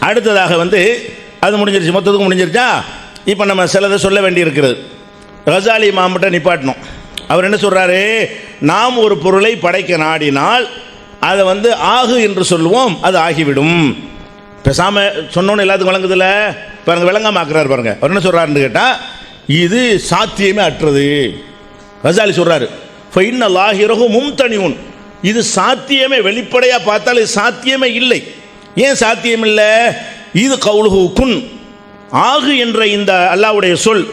அடுத்ததாக அது முடிஞ்சிருச்சு, மொத்தத்துக்கு முடிஞ்சிருச்சா. இப்போ நம்ம சிலதை சொல்ல வேண்டி இருக்கிறது. கசாலி இமாம்கிட்ட நிப்பாட்டணும். அவர் என்ன சொல்கிறாரு, நாம் ஒரு பொருளை படைக்க நாடினால் அதை ஆகு என்று சொல்லுவோம், அது ஆகிவிடும். பேசாமல் சொன்னோன்னு எல்லாத்துக்கும் விளங்குதில்ல, பாருங்க விளங்காம ஆக்குறாரு பாருங்க. அவர் என்ன சொல்கிறாருன்னு கேட்டால், இது சாத்தியமே அற்றது. கசாலி சொல்கிறாரு, ஃபைன்ன லாஹிரஹு மும்தனியுன், இது சாத்தியமே, வெளிப்படையாக பார்த்தால் இது சாத்தியமே இல்லை. ஏன் சாத்தியம் இல்லை? இது கவுலுஹு குன், ஆகு என்ற இந்த அல்லாஹ்வுடைய சொல்,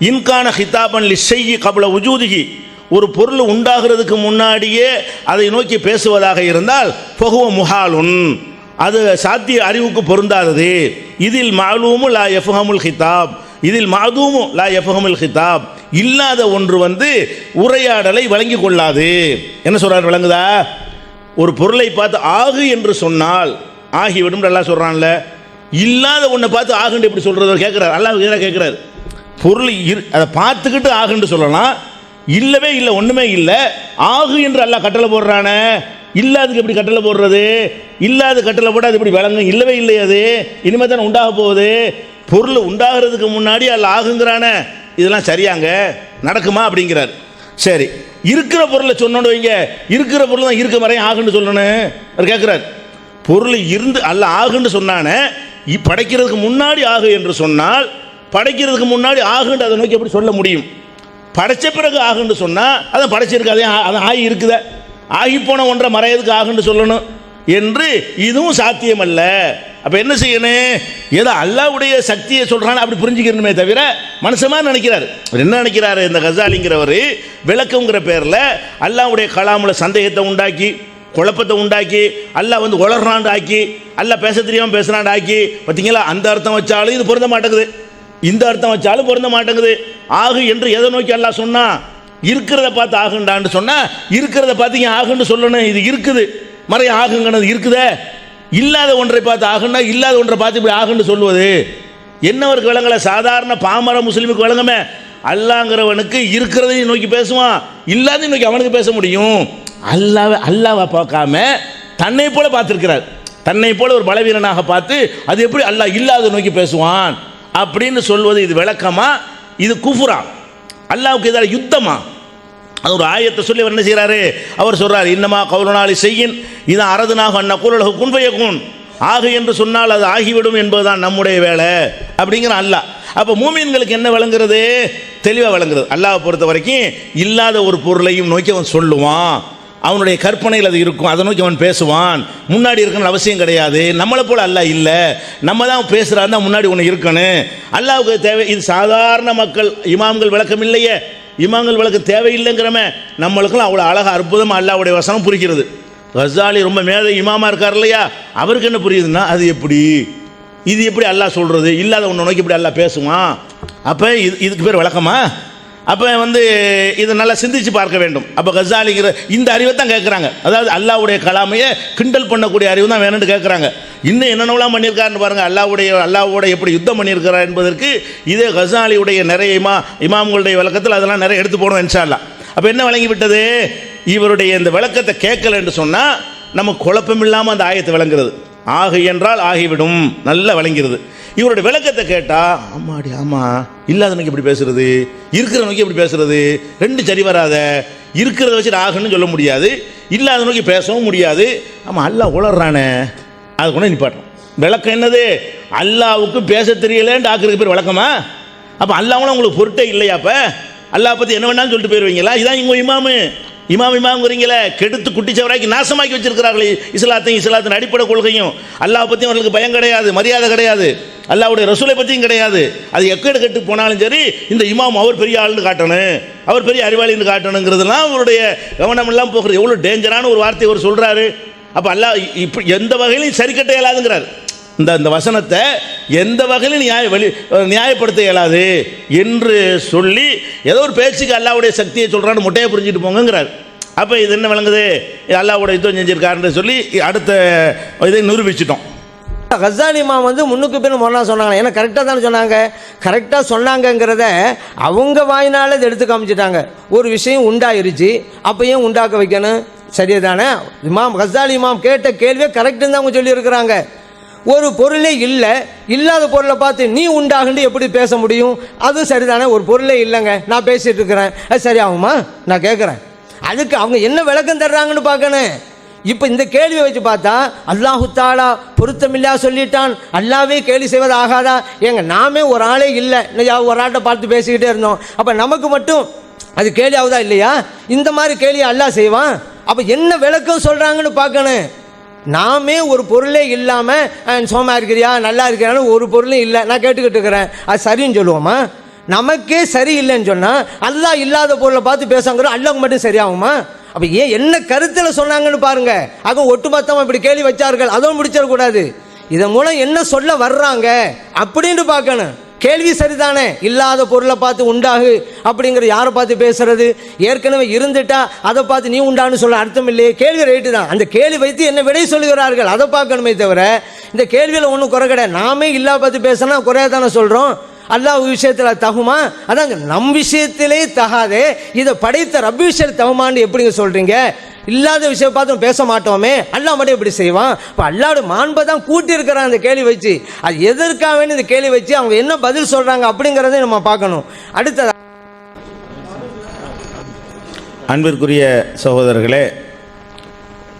இன்கான ஹிதாபன் லிஷையி கபல உஜூதிஹி, ஒரு பொருள் உண்டாகிறதுக்கு முன்னாடியே அதை நோக்கி பேசுவதாக இருந்தால் ஃபஹுவ முஹாலுன், அது சாத்திய அறிவுக்கு பொருந்தாதது. இதில் மாலூமு லா யஃபஹமுல் ஹிதாப், இதில் மாதூமு லா யஃபஹமுல் ஹிதாப், இல்லாத ஒன்று உரையாடலை வழங்கி கொள்ளாது. என்ன சொல்றாரு விளங்குதா? ஒரு பொருளை பார்த்து ஆகு என்று சொன்னால் ஆகிவிடும் அல்லாஹ் சொல்றான்ல, இல்லாத ஒன்றை பார்த்து ஆகுன்னு எப்படி சொல்றது கேட்கிறார். அல்லாஹ் கேட்கிறார், பொருள் அதை பார்த்துக்கிட்டு ஆகுன்னு சொல்லலாம், இல்லவே இல்லை ஒன்றுமே இல்லை ஆகு என்று அல்லாஹ் கட்டளை போடுறானே, இல்லாதுக்கு எப்படி கட்டளை போடுறது? இல்லாத கட்டளை போட அது எப்படி விளங்கும்? இல்லவே இல்லை, அது இனிமேல் தானே உண்டாக போகுது. பொருள் உண்டாகிறதுக்கு முன்னாடி அல்லாஹ் ஆகுங்கிறானே, இதெல்லாம் சரியாங்க நடக்குமா அப்படிங்கிறார். சரி, இருக்கிற பொருளை சொன்னோன்னு வைங்க, இருக்கிற பொருள் தான் இருக்க வரையும் ஆகுன்னு சொல்லணும். அவர் கேட்குறார், பொருள் இருந்து அல்ல ஆகுன்னு சொன்னானே, படைக்கிறதுக்கு முன்னாடி ஆகு என்று சொன்னால் படைக்கிறதுக்கு முன்னாடி ஆகுன்னு அதை நோக்கி எப்படி சொல்ல முடியும்? படைச்ச பிறகு ஆகுன்னு சொன்னால் அதை படைச்சிருக்கு, அதை ஆகி இருக்குத, ஆகி போன ஒன்றை மறையதுக்கு ஆகுன்னு சொல்லணும் என்று இதுவும் சாத்தியம் அல்ல. அப்போ என்ன செய்யணும்? ஏதோ அல்லாஹ்வுடைய சக்தியை சொல்கிறான்னு அப்படி புரிஞ்சுக்கணுமே தவிர மனுஷமாக நினைக்கிறார். என்ன நினைக்கிறாரு இந்த கசாலிங்கிறவர்? விளக்கங்கிற பேரில் அல்லாஹ்வுடைய கலாமுல சந்தேகத்தை உண்டாக்கி, குழப்பத்தை உண்டாக்கி, அல்லாஹ் உளர்றாண்டு ஆக்கி, அல்லாஹ் பேச தெரியாமல் பேசுகிறாண்டு ஆக்கி, பார்த்தீங்களா? அந்த அர்த்தம் வச்சாலும் இது பொருந்த மாட்டேங்குது, இந்த அர்த்தம் வச்சாலும் பொருந்த மாட்டேங்குது. ஆகு என்று எதை நோக்கி அல்லாஹ் சொன்னா? இருக்கிறத பார்த்து ஆகுண்டான்னு சொன்னா, இருக்கிறத பார்த்து ஏன் ஆகுன்னு சொல்லணும்? இது இருக்குது, மறைய ஆகுங்கிறது இருக்குதே. இல்லாத ஒன்றை பார்த்து ஆகுன்னா இல்லாத ஒன்றை பார்த்து இப்படி ஆகுன்னு சொல்லுவது என்னவருக்கு விளங்கல? சாதாரண பாமர முஸ்லீமுக்கு விளங்குமே. அல்லாங்கிறவனுக்கு இருக்கிறதையும் நோக்கி பேசுவான், இல்லாதையும் நோக்கி அவனுக்கு பேச முடியும். அல்லாவை பார்க்காம தன்னை போல பார்த்துருக்கிறார். தன்னை போல ஒரு பலவீனனாக பார்த்து அது எப்படி அல்லாஹ் இல்லாத நோக்கி பேசுவான் அப்படின்னு சொல்வது இது விளக்கமா? இது குஃபுரா? அல்லாஹ்வுக்கு எதிராக யுத்தமா? அது ஒரு ஆயத்தை சொல்லி அவர் என்ன செய்கிறாரு? அவர் சொல்கிறார், இன்னமா கவுலனாலி செய்யின் இதான் அரதுனாக அன்னக்கூலகு குன்பயக்கூன், ஆகு என்று சொன்னால் அது ஆகிவிடும் என்பதுதான் நம்முடைய வேலை அப்படிங்கிற அல்லாஹ். அப்போ மூமின்களுக்கு என்ன விளங்குறது? தெளிவாக விளங்குறது. அல்லாஹ்வை பொறுத்த வரைக்கும் இல்லாத ஒரு பொருளையும் நோக்கி அவன் சொல்லுவான், அவனுடைய கற்பனையில் அது இருக்கும், அதை நோக்கி அவன் பேசுவான். முன்னாடி இருக்கணும்னு அவசியம் கிடையாது. நம்மளை போல் அல்லாஹ் இல்லை, நம்ம தான் பேசுகிறாருந்தா முன்னாடி ஒன்று இருக்கணும். அல்லாஹ்வுக்கு தேவை. இது சாதாரண மக்கள் இமாம்கள் விளக்கம் இல்லையே, இமாம்கள் விளக்கம் தேவையில்லைங்கிறமே. நம்மளுக்கெல்லாம் அவ்வளோ அழகாக அற்புதமாக அல்லாஹ்வுடைய வசனம் புரிகிறது. கசாலி ரொம்ப மேதை இமாமா இருக்கார் இல்லையா, அவருக்கு என்ன புரியுதுன்னா, அது எப்படி, இது எப்படி அல்லாஹ் சொல்கிறது? இல்லாத ஒன்று நோக்கி இப்படி அல்லாஹ் பேசுவான். அப்போ இதுக்கு பேர் விளக்கமா? அப்போ இதை நல்லா சிந்திச்சு பார்க்க வேண்டும். அப்போ கசாலிங்கிற இந்த அறிவை தான் கேட்குறாங்க. அதாவது அல்லாஹ்வுடைய கலாமையை கிண்டல் பண்ணக்கூடிய அறிவு தான் வேணும்னு கேட்குறாங்க. இன்னும் என்னென்னலாம் பண்ணியிருக்காருன்னு பாருங்கள். அல்லாஹ்வோட எப்படி யுத்தம் பண்ணியிருக்கிறார் என்பதற்கு இதே கசாலியுடைய நிறைய இமாம்களுடைய விளக்கத்தில் அதெல்லாம் நிறைய எடுத்து போனோம் இன்ஷா அல்லாஹ். அப்போ என்ன விளங்கி விட்டது? இவருடைய இந்த விளக்கத்தை கேட்கல என்று சொன்னால் நம்ம குழப்பம் இல்லாமல் அந்த ஆயத்தை விளங்குறது. ஆகு என்றால் ஆகிவிடும், நல்லா விளங்கிறது. இவருடைய விளக்கத்தை கேட்டால் ஆமாடி ஆமாம், இல்லாத நோக்கி எப்படி பேசுறது, இருக்கிற நோக்கி எப்படி பேசுறது, ரெண்டு சரி வராத. இருக்கிறத வச்சுட்டு ஆகுன்னு சொல்ல முடியாது, இல்லாத நோக்கி பேசவும் முடியாது. ஆமாம், அல்லாஹ் உளர்றானே, அது கொண்டு நிப்பாட்டோம். விளக்கம் என்னது? அல்லாஹ்வுக்கு பேச தெரியலேன்னு ஆக்குறதுக்கு பேர் விளக்கமா? அப்போ அல்லாஹ்வும் உங்களுக்கு பொருட்டே இல்லையா? அப்போ அல்லாஹ் பற்றி என்ன வேணாலும் சொல்லிட்டு போயிடுவீங்களா? இதான் இங்கே இமாமுங்கிறீங்களே, கெடுத்து குட்டிச்சவராக்கி நாசமாக்கி வச்சிருக்கிறார்களே இஸ்லாத்தின் அடிப்படை கொள்கையும். அல்லாஹ் பற்றியும் அவர்களுக்கு பயம் கிடையாது, மரியாதை கிடையாது, அல்லாஹ்வுடைய ரசூலை பற்றியும் கிடையாது. அது எக்கேடு கெட்டு போனாலும் சரி, இந்த இமாம் அவர் பெரிய ஆளுன்னு காட்டணும், அவர் பெரிய அறிவாளின்னு காட்டணுங்கிறதுலாம் அவருடைய கவனம் எல்லாம் போகிறது. எவ்வளோ டேஞ்சரான ஒரு வார்த்தை அவர் சொல்கிறாரு. அப்போ அல்லாஹ் இப்படி எந்த வகையிலும் சரி கட்ட இயலாதுங்கிறார். இந்த வசனத்தை எந்த வகையிலும் நியாயப்படுத்த இயலாது என்று சொல்லி ஏதோ ஒரு பேச்சுக்கு அல்லாஹ்வுடைய சக்தியை சொல்கிறான்னு முட்டையை புரிஞ்சுட்டு போங்கிறார். அப்போ இது என்ன விளங்குது? அல்லாஹ்வுடைய யுத்தம் செஞ்சிருக்காருன்னு சொல்லி அடுத்த இதை நிரூபிச்சிட்டோம். கசாலி இமாம் முன்னுக்கு பின் முரணா சொன்னாங்க. ஏன்னா கரெக்டாக தானே சொன்னாங்க. கரெக்டாக சொன்னாங்கங்கிறத அவங்க வாயினால் இதை எடுத்து காமிச்சிட்டாங்க. ஒரு விஷயம் உண்டாயிருச்சு, அப்பையும் உண்டாக்க வைக்கணும், சரியா தானே? இமாம் கசாலி இமாம் கேட்ட கேள்வியை கரெக்டுன்னு தான் அவங்க சொல்லியிருக்கிறாங்க. ஒரு பொருளே இல்லை, இல்லாத பொருளை பார்த்து நீ உண்டாகுன்னு எப்படி பேச முடியும்? அதுவும் சரிதானே, ஒரு பொருளே இல்லைங்க, நான் பேசிகிட்டு இருக்கிறேன், அது சரியாகுமா? நான் கேட்குறேன். அதுக்கு அவங்க என்ன விளக்கம் தர்றாங்கன்னு பார்க்கணும். இப்போ இந்த கேள்வியை வச்சு பார்த்தா அல்லாஹு தாலா பொருத்தமில்லா சொல்லிட்டான், அல்லாவே கேள்வி செய்வது ஆகாதா? ஏங்க நாமே ஒரு ஆளே இல்லை, ஒரு ஆட்டை பார்த்து பேசிக்கிட்டே இருந்தோம், அப்போ நமக்கு மட்டும் அது கேள்வி ஆகுதா இல்லையா? இந்த மாதிரி கேள்வி அல்லாஹ் செய்வான். அப்போ என்ன விளக்கம் சொல்கிறாங்கன்னு பார்க்கணும். நாமே ஒரு பொருளே இல்லாமல் சோமா இருக்கிறியா நல்லா இருக்கிறான்னு ஒரு பொருளும் இல்லை, நான் கேட்டுக்கிட்டு இருக்கிறேன், அது சரின்னு சொல்லுவோமா? நமக்கே சரி இல்லைன்னு சொன்னால் அல்லாஹ் இல்லாத பொருளை பார்த்து பேசாங்கிறோம், அல்லாஹ்க்கு மட்டும் சரியாகுமா? அப்போ ஏன் என்ன கருத்தில் சொன்னாங்கன்னு பாருங்க. ஆக ஒட்டுமொத்தமாக இப்படி கேள்வி வச்சார்கள், அதுவும் முடிச்சிடக்கூடாது. இதன் மூலம் என்ன சொல்ல வர்றாங்க அப்படின்னு பார்க்கணும். கேள்வி சரிதானே, இல்லாத பொருளை பார்த்து உண்டாகு அப்படிங்கிற யாரை பார்த்து பேசுறது? ஏற்கனவே இருந்துட்டா அதை பார்த்து நீ உண்டான்னு சொல்ல அர்த்தம் இல்லையே. கேள்வி ரைட்டு தான், அந்த கேள்வி வைத்து என்ன விடை சொல்லுகிறார்கள் அதை பார்க்கணுமே தவிர இந்த கேள்வியில் ஒன்றும் குறை கிடையாது. நாமே இல்லா பார்த்து பேசினா குறைய தானே சொல்கிறோம். அல்லாஹ் விஷயத்தில் தகுமா? அதான் நம் விஷயத்திலே தகாதே, இதை படைத்த ரப்பி விஷயத்தில் தகுமான்னு எப்படிங்க சொல்கிறீங்க? இல்லாத விஷயம் பார்த்து பேச மாட்டோமே, அல்லாஹ் மட்டும் எப்படி செய்வான்? இப்போ அல்லாஹ்வோட மாண்பை தான் கூட்டி இருக்கிறான் அந்த கேள்வி வச்சு. அது எதற்காக வேணும் இந்த கேள்வி வச்சு அவங்க என்ன பதில் சொல்கிறாங்க அப்படிங்கிறத நம்ம பார்க்கணும். அடுத்தது அன்பிற்குரிய சகோதரர்களே,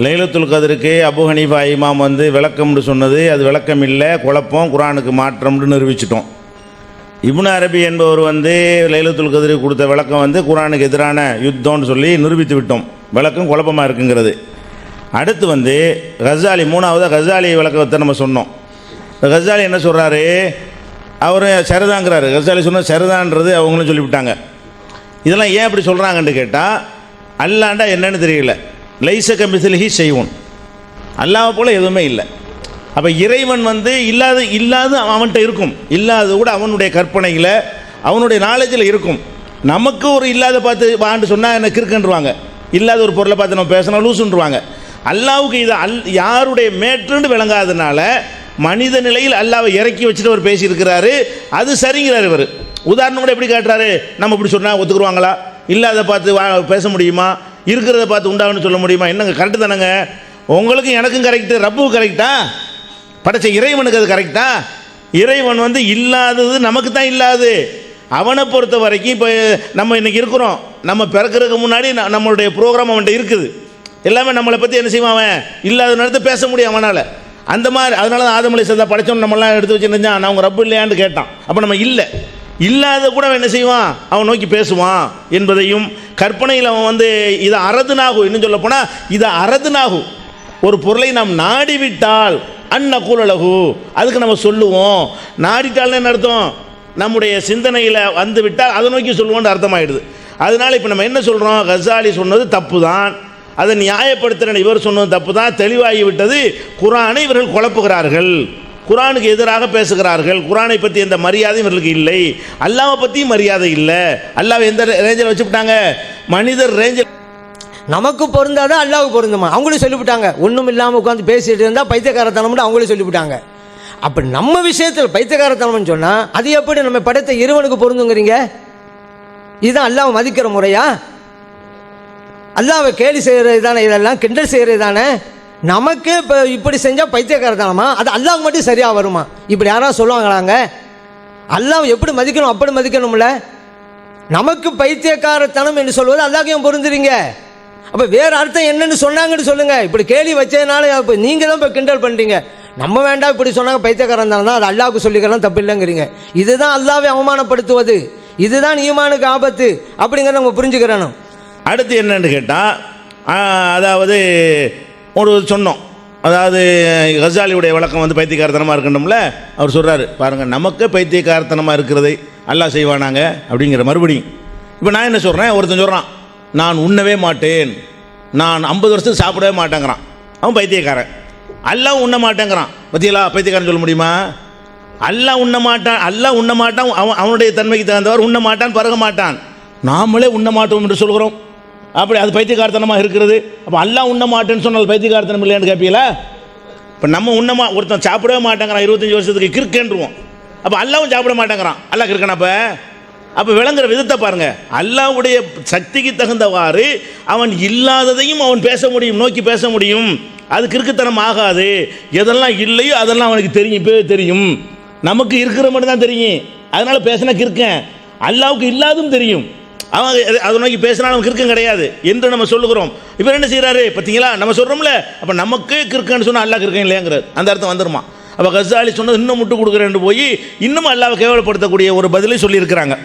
லைலத்துல் கத்ருக்கு அபூ ஹனீஃபா இமாம் வந்து விளக்கம்னு சொன்னது அது விளக்கம் இல்லை, குழப்பம், குர்ஆனுக்கு மாற்றம்னு நிரூபிச்சிட்டோம். இப்னு அரபி என்பவர் வந்து லைலத்துல் கத்ருக்கு கொடுத்த விளக்கம் வந்து குர்ஆனுக்கு எதிரான யுத்தம்னு சொல்லி நிரூபித்து விட்டோம், விளக்கம் குழப்பமாக இருக்குங்கிறது. அடுத்து வந்து கஸாலி, மூணாவது கஸாலி விளக்கத்தை நம்ம சொன்னோம். கஸாலி என்ன சொல்கிறாரு? அவர் சரிதாங்கிறாரு. கஸாலி சொன்ன சரிதான்றது அவங்களும் சொல்லிவிட்டாங்க. இதெல்லாம் ஏன் அப்படி சொல்கிறாங்கன்னு கேட்டால், அல்லாண்டா என்னன்னு தெரியல, லைஸ கமிஸ்லிஹி ஷைஉன், அல்லாஹ் போல் எதுவுமே இல்லை. அப்போ இறைவன் வந்து இல்லாது அவன்கிட்ட இருக்கும், இல்லாத கூட அவனுடைய கற்பனையில் அவனுடைய நாலேஜில் இருக்கும். நமக்கு ஒரு இல்லாத பார்த்து வான்னு சொன்னால் எனக்கு இருக்குன்றுவாங்க, இல்லாத ஒரு பொருளை பார்த்து நம்ம பேசினா லூசுன்றுவாங்க. அல்லாவுக்கு இது யாருடைய மேற்றுன்னு விளங்காததுனால மனித நிலையில் அல்லாவை இறக்கி வச்சுட்டு அவர் பேசியிருக்கிறாரு, அது சரிங்கிறார் இவர். உதாரணம் கூட எப்படி காட்டுறாரு? நம்ம இப்படி சொன்னால் ஒத்துக்குருவாங்களா? இல்லாத பார்த்து பேச முடியுமா? இருக்கிறத பார்த்து உண்டாகுன்னு சொல்ல முடியுமா? என்னங்க கரெக்டு தானேங்க? உங்களுக்கும் எனக்கும் கரெக்டு, ரப்புக்கு கரெக்டா? படைச்ச இறைவனுக்கு அது கரெக்டா? இறைவன் வந்து இல்லாதது நமக்கு தான் இல்லாது. அவனை பொறுத்த வரைக்கும் இப்போ நம்ம இன்றைக்கி இருக்கிறோம், நம்ம பிறக்கிறதுக்கு முன்னாடி நம்மளுடைய ப்ரோக்ராம் அவன்கிட்ட இருக்குது, எல்லாமே நம்மளை பற்றி என்ன செய்வான்? அவன் இல்லாத நேரத்தை பேச முடியும் அவனால். அந்த மாதிரி அதனால தான் ஆதம் அலைஹிஸ்ஸலாம் படைச்சோம் நம்மளாம் எடுத்து வச்சுருந்தான், நான் அவங்க ரப்பு இல்லையான்னு கேட்டான். அப்போ நம்ம இல்லை, இல்லாத கூட அவன் என்ன செய்வான்? அவன் நோக்கி பேசுவான் என்பதையும் கற்பனையில் அவன் வந்து இதை அரதுனாகும், இன்னும் சொல்ல போனால் இதை அரதுனாகும். ஒரு பொருளை நாம் நாடிவிட்டால் அன்னகூலகு, அதுக்கு நம்ம சொல்லுவோம். நாடிட்டால்னு என்ன அர்த்தம்? நம்முடைய சிந்தனையில் வந்து விட்டால் அதை நோக்கி சொல்லுவோன்னு அர்த்தமாயிடுது. அதனால் இப்போ நம்ம என்ன சொல்கிறோம்? கஸாலி சொன்னது தப்பு தான், அதை நியாயப்படுத்துகிற இவர் சொன்னது தப்பு தான், தெளிவாகிவிட்டது. குர்ஆனை இவர்கள் குழப்புகிறார்கள், குர்ஆனுக்கு எதிராக பேசுகிறார்கள், குர்ஆனை பற்றி எந்த மரியாதையும் இவர்களுக்கு இல்லை, அல்லாஹ்வை பற்றியும் மரியாதை இல்லை. அல்லாஹ்வை எந்த ரேஞ்சில் வச்சுவிட்டாங்க? மனிதர் ரேஞ்சில். நமக்கு பொருந்தாதான் அல்லாஹ்வுக்கு பொருந்துமா? அவங்களும் சொல்லிவிட்டாங்க, ஒன்றும் இல்லாமல் உட்காந்து பேசிட்டு இருந்தால் பைத்தியக்காரத்தனம்னு அவங்களும் சொல்லிவிட்டாங்க. அப்படி நம்ம விஷயத்தில் பைத்தியக்காரத்தனம்னு சொன்னால் அது எப்படி நம்ம படைத்த இறைவனுக்கு பொருந்துங்கிறீங்க? இதுதான் அல்லாஹ்வை மதிக்கிற முறையா? அல்லாஹ்வை கேலி செய்கிறது தானே, இதெல்லாம் கிண்டல் செய்கிறது தானே. நமக்கு இப்போ இப்படி செஞ்சால் பைத்தியக்காரத்தனமா? அது அல்லாஹ்வுக்கு மட்டும் சரியாக வருமா? இப்படி யாராவது சொல்லுவாங்களாங்க? அல்லாஹ்வை எப்படி மதிக்கணும் அப்படி மதிக்கணும்ல. நமக்கு பைத்தியக்காரத்தனம் என்று சொல்வது அல்லாஹ்க்கு ஏன் பொருந்துறீங்க? அப்போ வேறு அர்த்தம் என்னன்னு சொன்னாங்கன்னு சொல்லுங்கள். இப்படி கேள்வி வச்சதுனால இப்போ நீங்கள் தான் இப்போ கிண்டல் பண்ணுறீங்க. நம்ம வேண்டாம் இப்படி சொன்னாங்க பைத்தியக்காரன் தான், அது அல்லாஹ்வுக்கு சொல்லிக்கலாம் தப்பு இல்லைங்கிறீங்க. இதுதான் அல்லாஹ்வை அவமானப்படுத்துவது, இதுதான் ஈமானுக்கு ஆபத்து அப்படிங்கிறத நம்ம புரிஞ்சுக்கிறணும். அடுத்து என்னன்னு கேட்டால், அதாவது ஒரு சொன்னோம், அதாவது கஸாலியுடைய விளக்கம் வந்து பைத்தியக்காரத்தனமாக இருக்கணும்ல. அவர் சொல்கிறாரு பாருங்கள், நமக்கு பைத்தியக்காரத்தனமாக இருக்கிறதை அல்லாஹ் செய்வானாங்க அப்படிங்கிற மறுபடியும். இப்போ நான் என்ன சொல்கிறேன்? ஒருத்தன் சொல்கிறான், நான் உண்ணவே மாட்டேன், நான் 50 வருஷத்துக்கு சாப்பிடவே மாட்டேங்கிறான், அவன் பைத்தியக்காரன். அல்லாஹ் உண்ண மாட்டேங்கிறான், பத்தியலா பைத்தியக்காரன் சொல்ல முடியுமா? அல்லாஹ் உண்ண மாட்டான், அல்லாஹ் உண்ண மாட்டான், அவனுடைய தன்மைக்கு தகுந்தவர் உண்ண மாட்டான், பருக மாட்டான். நாமளே உண்ண மாட்டோம் என்று சொல்கிறோம், அப்படி அது பைத்தியக்காரத்தனமாக இருக்கிறது. அப்போ அல்லாஹ் உண்ண மாட்டேன்னு சொன்னால் பைத்தியக்காரத்தனம் இல்லையான்னு கேட்பீங்களா? இப்போ நம்ம ஒருத்தன் சாப்பிடவே மாட்டேங்கிறான் 25 வருஷத்துக்கு கிறுக்கேன்றுவோம், அப்போ அல்லாவும் சாப்பிட மாட்டேங்கிறான், அல்லாஹ் கிறுக்கனா? அப்போ விளங்குற விதத்தை பாருங்கள். அல்லாஹ்வுடைய சக்திக்கு தகுந்தவாறு அவன் இல்லாததையும் அவன் பேச முடியும், நோக்கி பேச முடியும். அது கிறுக்குத்தனம் ஆகாது. எதெல்லாம் இல்லையோ அதெல்லாம் அவனுக்கு தெரியும், இப்போ தெரியும். நமக்கு இருக்கிற மட்டும் தான் தெரியும், அதனால பேசினா கிறுக்கன். அல்லாவுக்கு இல்லாதும் தெரியும், அவன் அதை நோக்கி பேசினா நமக்கு கிறுக்கம் கிடையாது என்று நம்ம சொல்லுகிறோம். இப்போ என்ன செய்கிறாரு பார்த்தீங்களா, நம்ம சொல்கிறோம்ல, அப்போ நமக்கு கிறுக்கன்னு சொன்னால் அல்லா கிறுக்கன் இல்லையாங்கிறது அந்த அர்த்தம் வந்துருமா. அப்போ கஸாலி சொன்னது இன்னும் முட்டு கொடுக்குறேன்னு போய் இன்னும் அல்லாவை கேவலப்படுத்தக்கூடிய ஒரு பதிலை சொல்லியிருக்கிறாங்க.